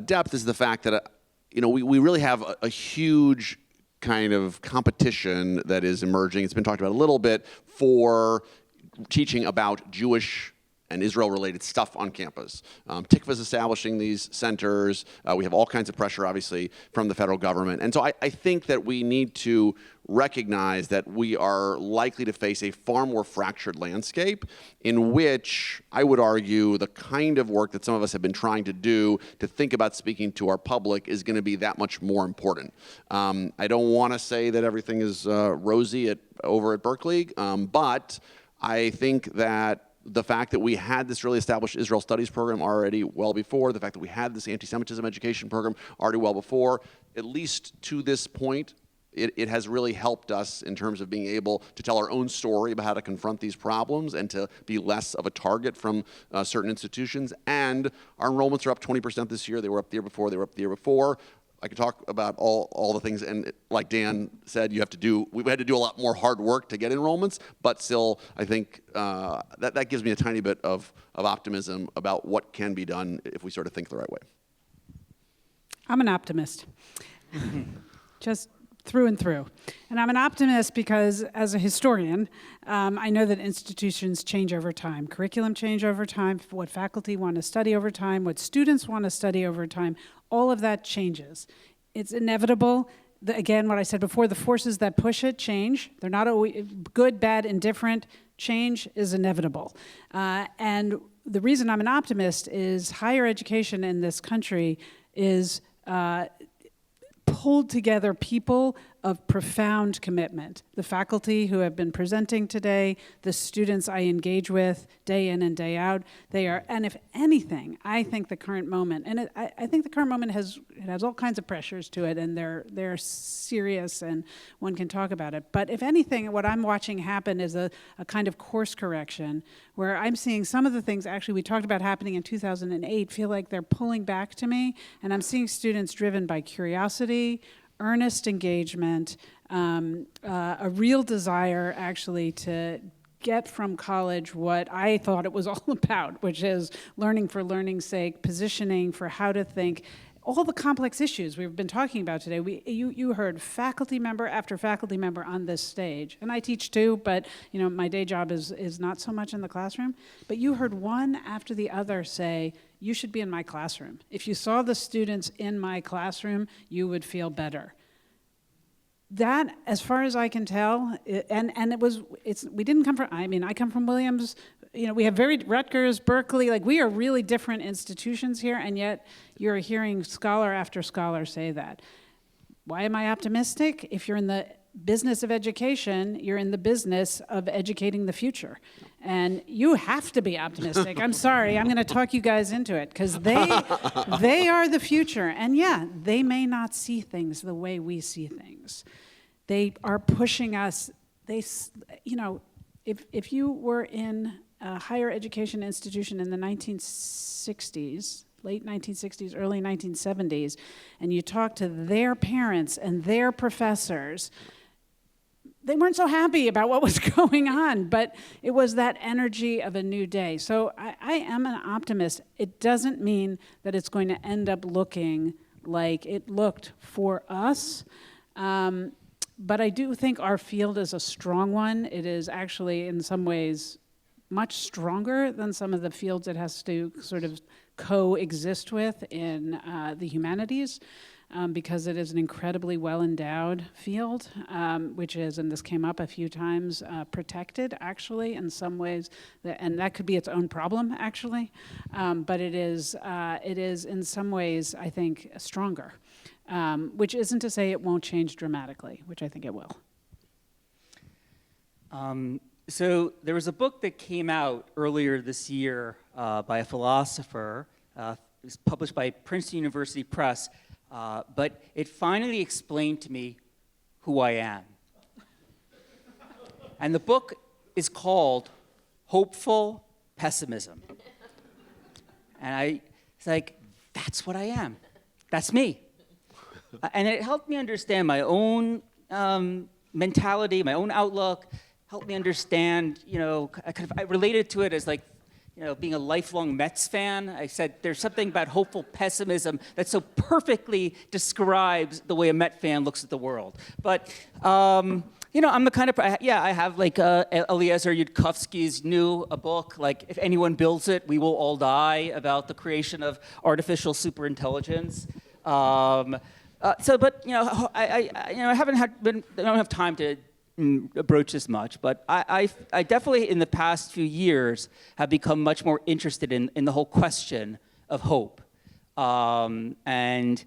depth, is the fact that we really have a huge kind of competition that is emerging. It's been talked about a little bit for teaching about Jewish and Israel-related stuff on campus. Tikva is establishing these centers. We have all kinds of pressure, obviously, from the federal government. And so I think that we need to recognize that we are likely to face a far more fractured landscape in which, I would argue, the kind of work that some of us have been trying to do to think about speaking to our public is going to be that much more important. I don't want to say that everything is rosy over at Berkeley, but I think that the fact that we had this really established Israel Studies program already well before, the fact that we had this anti-Semitism education program already well before, at least to this point, it has really helped us in terms of being able to tell our own story about how to confront these problems and to be less of a target from certain institutions. And our enrollments are up 20% this year. They were up the year before. They were up the year before. I could talk about all the things, and like Dan said, we've had to do a lot more hard work to get enrollments, but still, I think that gives me a tiny bit of optimism about what can be done if we sort of think the right way. I'm an optimist, just through and through. And I'm an optimist because, as a historian, I know that institutions change over time. Curriculum change over time, what faculty want to study over time, what students want to study over time, all of that changes. It's inevitable. Again, what I said before, the forces that push it change. They're not always good, bad, indifferent. change is inevitable. And the reason I'm an optimist is higher education in this country is pulled together people of profound commitment. The faculty who have been presenting today, the students I engage with day in and day out, they are, and if anything, I think the current moment, and I think the current moment has all kinds of pressures to it, and they're serious, and one can talk about it. But if anything, what I'm watching happen is a kind of course correction, where I'm seeing some of the things actually we talked about happening in 2008 feel like they're pulling back to me, and I'm seeing students driven by curiosity, earnest engagement, a real desire actually to get from college what I thought it was all about, which is learning for learning's sake, positioning for how to think, all the complex issues we've been talking about today. You heard faculty member after faculty member on this stage, and I teach too, but my day job is not so much in the classroom, but you heard one after the other say, you should be in my classroom. If you saw the students in my classroom, you would feel better. That, as far as I can tell, we didn't come from, I come from Williams, we have Rutgers, Berkeley, we are really different institutions here, and yet you're hearing scholar after scholar say that. Why am I optimistic? If you're in the business of education, you're in the business of educating the future. And you have to be optimistic. I'm sorry, I'm going to talk you guys into it, because they are the future. And yeah, they may not see things the way we see things. They are pushing us. If you were in a higher education institution in the 1960s, late 1960s, early 1970s, and you talk to their parents and their professors, they weren't so happy about what was going on, but it was that energy of a new day. So I am an optimist. It doesn't mean that it's going to end up looking like it looked for us, but I do think our field is a strong one. It is actually, in some ways, much stronger than some of the fields it has to sort of coexist with in the humanities. Because it is an incredibly well-endowed field, which is, and this came up a few times, protected, actually, in some ways, and that could be its own problem, actually, but it is in some ways, I think, stronger, which isn't to say it won't change dramatically, which I think it will. So there was a book that came out earlier this year by a philosopher. It was published by Princeton University Press, but it finally explained to me who I am. And the book is called Hopeful Pessimism. And it's like, that's what I am. That's me. And it helped me understand my own mentality, my own outlook, helped me understand, I related to it as being a lifelong Mets fan. I said, there's something about hopeful pessimism that so perfectly describes the way a Met fan looks at the world. But, I'm the kind of, I have Eliezer Yudkowsky's a book, if anyone builds it, we will all die, about the creation of artificial superintelligence. I don't have time to broach this much, but I definitely, in the past few years, have become much more interested in the whole question of hope. There's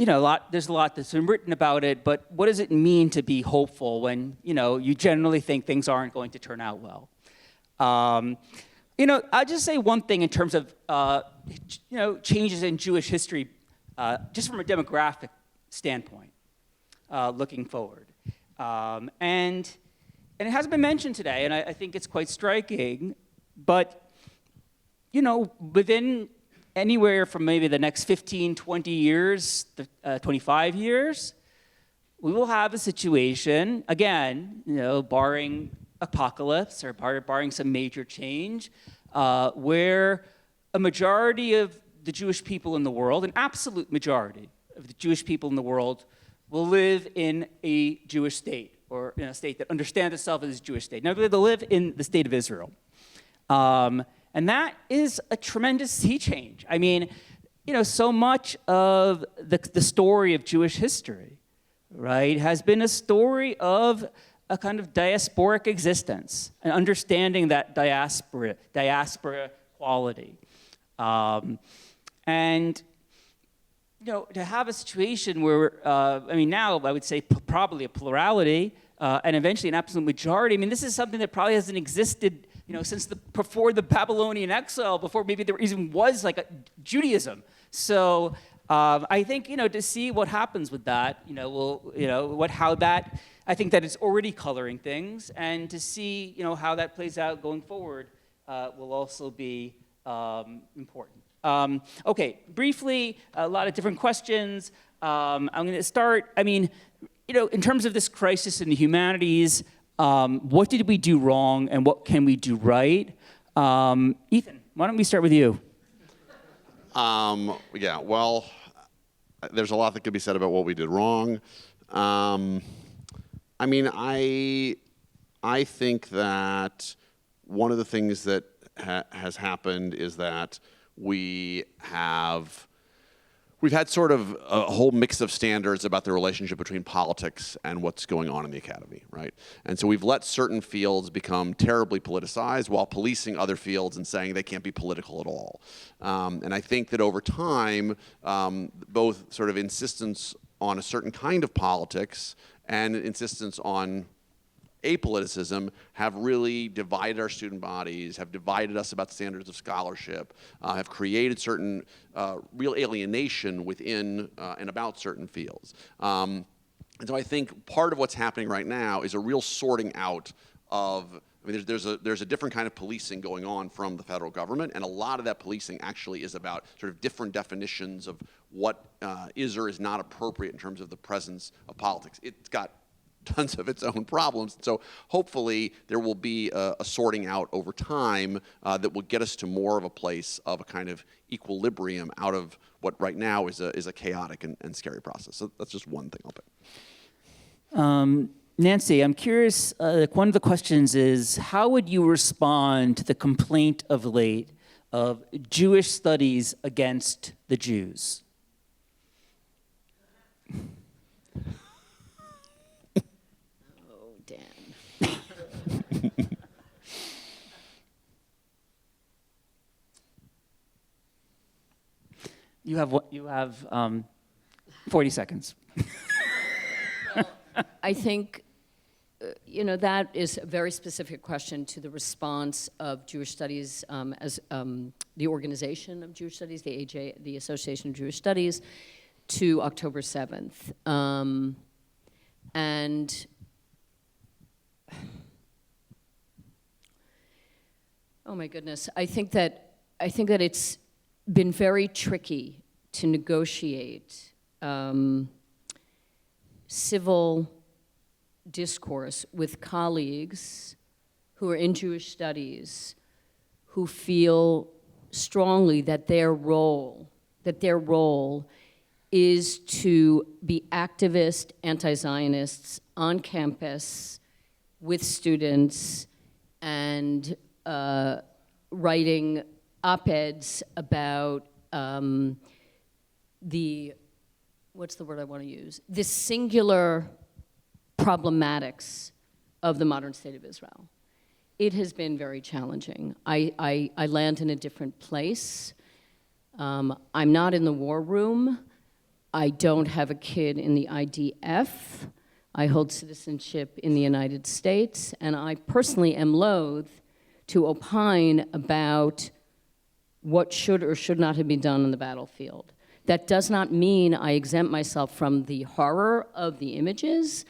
a lot that's been written about it, but what does it mean to be hopeful when, you generally think things aren't going to turn out well? I'll just say one thing in terms of, changes in Jewish history, just from a demographic standpoint, looking forward. And it hasn't been mentioned today, and I think it's quite striking, but, within anywhere from maybe the next 15, 20 years, 25 years, we will have a situation, again, barring apocalypse or barring some major change, where a majority of the Jewish people in the world, an absolute majority of the Jewish people in the world, will live in a Jewish state, or in a state that understands itself as a Jewish state. Now, they'll live in the state of Israel. And that is a tremendous sea change. I mean, so much of the story of Jewish history, right, has been a story of a kind of diasporic existence, and understanding that diaspora quality. And to have a situation where, now I would say probably a plurality, and eventually an absolute majority. I mean, this is something that probably hasn't existed, since before the Babylonian exile, before maybe there even was like a Judaism. So I think, to see what happens with that, I think that it's already coloring things, and to see, how that plays out going forward will also be important. Okay, briefly, a lot of different questions. I'm going to start, in terms of this crisis in the humanities, what did we do wrong and what can we do right? Ethan, why don't we start with you? Yeah, well, there's a lot that could be said about what we did wrong. I think that one of the things that has happened is that we've had sort of a whole mix of standards about the relationship between politics and what's going on in the academy, right? And so we've let certain fields become terribly politicized while policing other fields and saying they can't be political at all. And I think that over time, both sort of insistence on a certain kind of politics and insistence on apoliticism have really divided our student bodies, have divided us about standards of scholarship, have created certain real alienation within and about certain fields. And so I think part of what's happening right now is a real sorting out of, there's a different kind of policing going on from the federal government, and a lot of that policing actually is about sort of different definitions of what is or is not appropriate in terms of the presence of politics. It's got tons of its own problems. So hopefully there will be a sorting out over time that will get us to more of a place of a kind of equilibrium out of what right now is a chaotic and scary process. So that's just one thing I'll put. Nancy, I'm curious, one of the questions is, how would you respond to the complaint of late of Jewish studies against the Jews? You have 40 seconds. I think, that is a very specific question to the response of Jewish Studies as the Organization of Jewish Studies, the AJ, the Association of Jewish Studies, to October 7th. And oh my goodness, I think that it's been very tricky to negotiate civil discourse with colleagues who are in Jewish studies who feel strongly that their role is to be activist anti-Zionists on campus with students and writing op-eds about what's the word I want to use? The singular problematics of the modern state of Israel. It has been very challenging. I land in a different place. I'm not in the war room. I don't have a kid in the IDF. I hold citizenship in the United States, and I personally am loath to opine about what should or should not have been done on the battlefield. That does not mean I exempt myself from the horror of the images,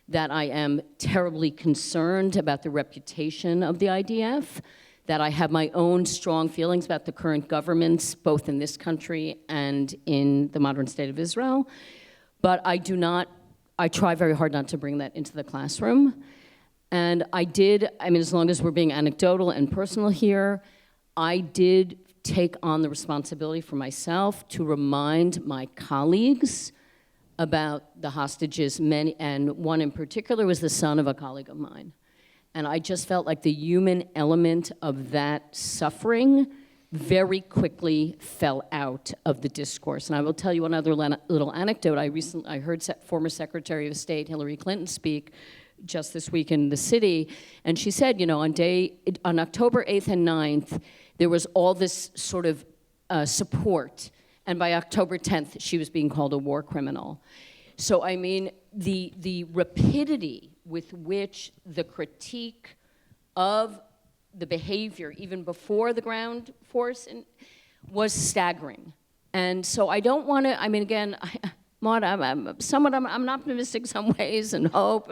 that I am terribly concerned about the reputation of the IDF, that I have my own strong feelings about the current governments, both in this country and in the modern state of Israel. But I try very hard not to bring that into the classroom. And as long as we're being anecdotal and personal here, I did take on the responsibility for myself to remind my colleagues about the hostages, and one in particular was the son of a colleague of mine. And I just felt like the human element of that suffering very quickly fell out of the discourse. And I will tell you one other little anecdote. I heard former Secretary of State Hillary Clinton speak just this week in the city, and she said, on October 8th and 9th, there was all this sort of support, and by October 10th, she was being called a war criminal. So, I mean, the rapidity with which the critique of the behavior, even before the ground force, was staggering. And so I don't want to, I mean, again, Maud, I'm optimistic some ways and hope,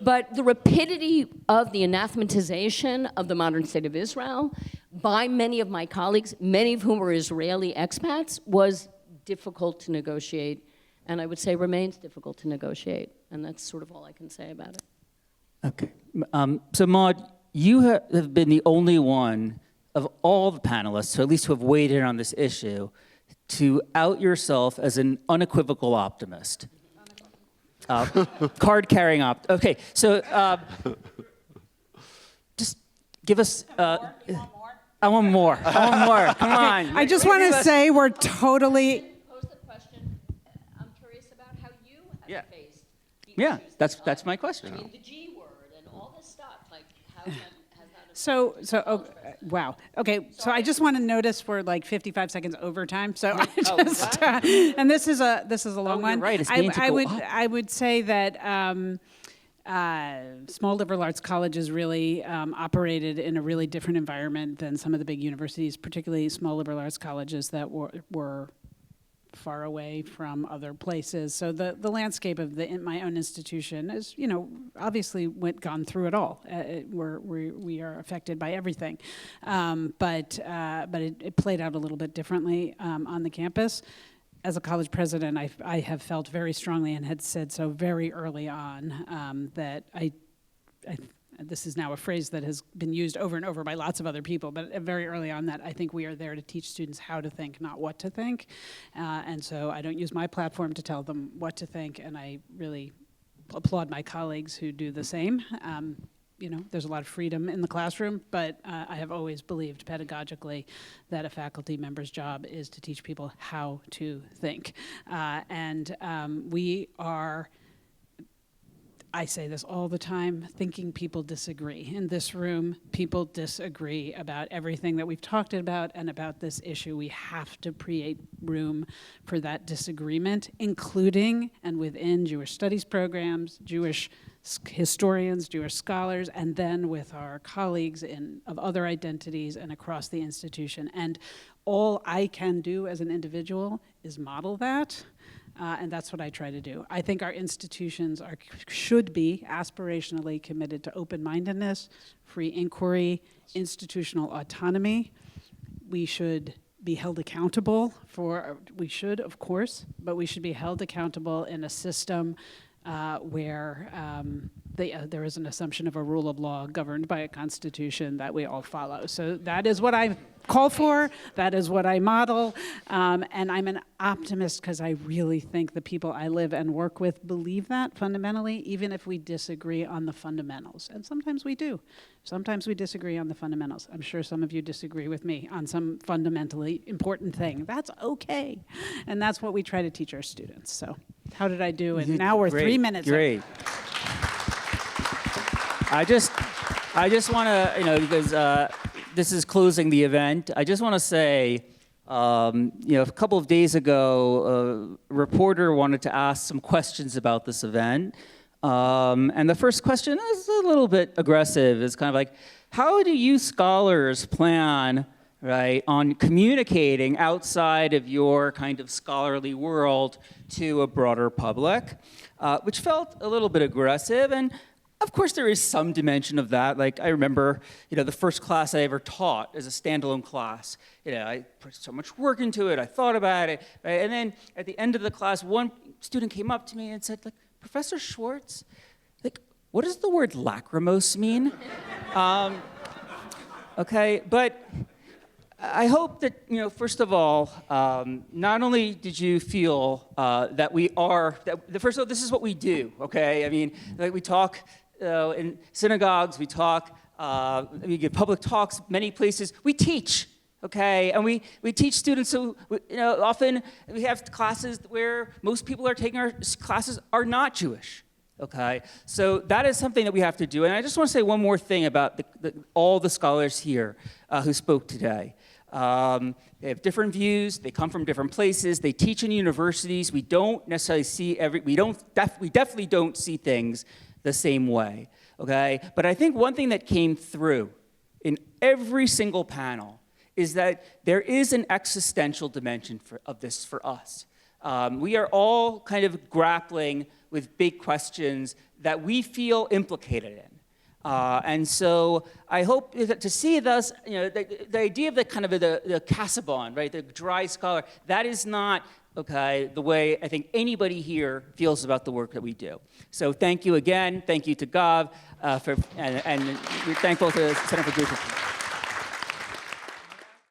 but the rapidity of the anathematization of the modern state of Israel by many of my colleagues, many of whom were Israeli expats, was difficult to negotiate, and I would say remains difficult to negotiate, and that's sort of all I can say about it. Okay. So Maud, you have been the only one of all the panelists, so at least who have weighed in on this issue, to out yourself as an unequivocal optimist. Card-carrying Okay, so just give us... I want more. Come on. I just want to say we're totally... Pose the question. I'm curious about how you have faced the Yeah, issues that's my question. I mean, the G word and all this stuff, like how has that... Wow. Okay, so I just want to notice we're like 55 seconds over time. So I Oh, just, and this is a long one. You're right. It's going to go up. I would say that small liberal arts colleges really operated in a really different environment than some of the big universities, particularly small liberal arts colleges that were far away from other places. So the landscape of my own institution is, obviously gone through it all. We are affected by everything, but it played out a little bit differently on the campus. As a college president, I have felt very strongly and had said so very early on that this is now a phrase that has been used over and over by lots of other people, but very early on that I think we are there to teach students how to think, not what to think. And so I don't use my platform to tell them what to think, and I really applaud my colleagues who do the same. There's a lot of freedom in the classroom, but I have always believed pedagogically that a faculty member's job is to teach people how to think. We are, I say this all the time, thinking people disagree. In this room, people disagree about everything that we've talked about and about this issue. We have to create room for that disagreement, including and within Jewish studies programs, Jewish historians, Jewish scholars, and then with our colleagues of other identities and across the institution. And all I can do as an individual is model that. And that's what I try to do. I think our institutions should be aspirationally committed to open-mindedness, free inquiry, institutional autonomy. We should be held accountable we should, of course, but we should be held accountable in a system where there is an assumption of a rule of law governed by a constitution that we all follow. So that is what I call for, that is what I model, and I'm an optimist because I really think the people I live and work with believe that fundamentally, even if we disagree on the fundamentals. And sometimes we do. Sometimes we disagree on the fundamentals. I'm sure some of you disagree with me on some fundamentally important thing. That's okay. And that's what we try to teach our students. So how did I do? And now we're 3 minutes in. Great. I just want to, because this is closing the event, I just want to say, a couple of days ago, a reporter wanted to ask some questions about this event. And the first question is a little bit aggressive. It's kind of like, how do you scholars plan, right, on communicating outside of your kind of scholarly world to a broader public? Which felt a little bit aggressive. And of course, there is some dimension of that. Like, I remember, the first class I ever taught as a standalone class. I put so much work into it. I thought about it. Right? And then at the end of the class, one student came up to me and said, like, Professor Schwartz, like, what does the word lachrymose mean? Okay, but I hope that, first of all, not only did you feel that first of all, this is what we do, okay? I mean, like we talk in synagogues, we give public talks, many places. We teach, okay? And we teach students who, often we have classes where most people are taking our classes are not Jewish, Okay, so that is something that we have to do. And I just want to say one more thing about all the scholars here who spoke today. They have different views. They come from different places. They teach in universities. We don't necessarily see we definitely don't see things the same way. Okay, but I think one thing that came through in every single panel is that there is an existential dimension of this for us. We are all kind of grappling with big questions that we feel implicated in. And so I hope that to see thus, the idea of the kind of the Casaubon, right, the dry scholar, that is not, okay, the way I think anybody here feels about the work that we do. So thank you again. Thank you to Gav, and we're thankful to the Center for Jewish History.